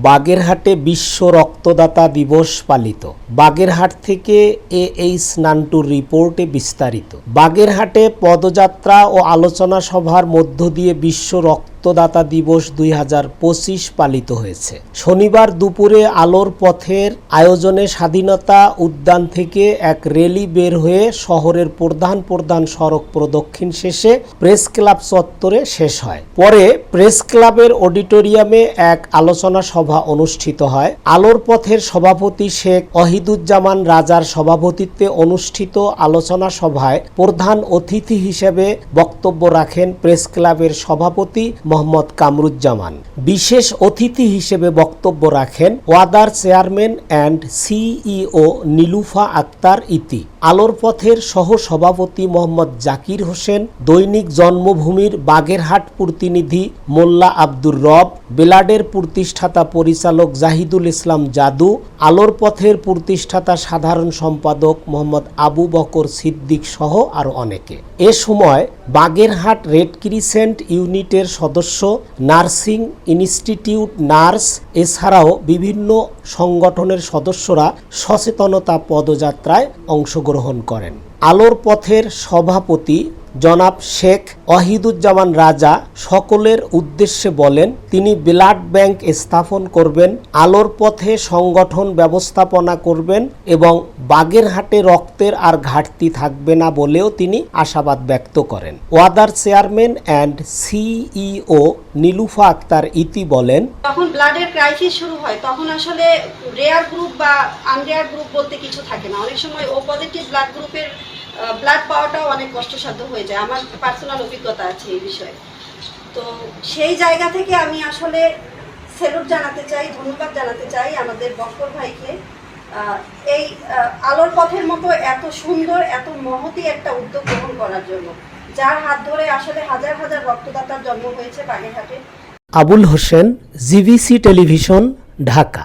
বাগেরহাটে বিশ্ব রক্তদাতা দিবস পালিত। বাগেরহাট থেকে এইচ নান্টুর রিপোর্টে বিস্তারিত। বাগেরহাটে পদযাত্রা ও আলোচনা সভার মধ্য দিয়ে বিশ্ব রক্তদাতা দিবস 2025 পালিত হয়েছে। শনিবার দুপুরে আলোর পথের আয়োজনে স্বাধীনতা উদ্যান থেকে এক র্যালি বের হয়ে শহরের প্রধান সড়ক প্রদক্ষিণ শেষে প্রেস ক্লাব চত্বরে শেষ হয়। পরে প্রেস ক্লাবের অডিটোরিয়ামে এক আলোচনা সভা অনুষ্ঠিত হয়। আলোর পথের সভাপতি শেখ ওয়াহিদুজ্জামান রাজার সভাপতিত্বে অনুষ্ঠিত আলোচনা সভায় প্রধান অতিথি হিসেবে বক্তব্য রাখেন প্রেস ক্লাবের সভাপতি মোহাম্মদ কামরুজ্জামান। বিশেষ অতিথি হিসেবে বক্তব্য রাখেন Wadar chairman and CEO Nilufa Akter Iti. আলোর পথের সহ সভাপতি মোহাম্মদ জাকির হোসেন, দৈনিক জন্মভূমির বাগেরহাট প্রতিনিধি মোল্লা আব্দুর রব, বেলাডের প্রতিষ্ঠাতা পরিচালক জাহিদুল ইসলাম জাদু, আলোর পথের প্রতিষ্ঠাতা সাধারণ সম্পাদক মোহাম্মদ আবু বকর সিদ্দিক সহ আরও অনেকে। এ সময় বাগেরহাট রেড ক্রিসেন্ট ইউনিটের সদস্য, নার্সিং ইনস্টিটিউট নার্স এছাড়াও বিভিন্ন সংগঠনের সদস্যরা সচেতনতা পদযাত্রায় অংশগ্রহণ করেন। আলোর পথের সভাপতি জনাব শেখ ওয়াহিদুজ্জামান রাজা সকলের উদ্দেশ্যে বলেন, তিনি ব্লাড ব্যাংক স্থাপন করবেন, আলোর পথে সংগঠন ব্যবস্থাপনা করবেন এবং বাগেরহাটে রক্তের আর ঘাটতি থাকবে না বলেও তিনি আশাবাদ ব্যক্ত করেন। Wadar chairman and CEO Nilufa Akter Iti বলেন, তখন ব্লাডের ক্রাইসিস শুরু হয়, তখন আসলে রেয়ার গ্রুপ বা আনরেয়ার গ্রুপ বলতে কিছু থাকে না। অনেক সময় ও পজিটিভ ব্লাড গ্রুপের ব্লাড পাওয়াটাও অনেক কষ্টসাধ্য হয়ে যায়। আমার পার্সোনাল অভিজ্ঞতা আছে এই বিষয়ে। তো সেই জায়গা থেকে আমি আসলে স্যালুট জানাতে চাই, ধন্যবাদ জানাতে চাই আমাদের বক্কর ভাইকে এই আলোর পথের মতো এত সুন্দর, এত মহতী একটা উদ্যোগ গ্রহণ করার জন্য, যার হাত ধরে আসলে হাজার হাজার রক্তদাতার জন্ম হয়েছে বাগেরহাটে। আবুল হোসেন, জিভিসি টেলিভিশন, ঢাকা।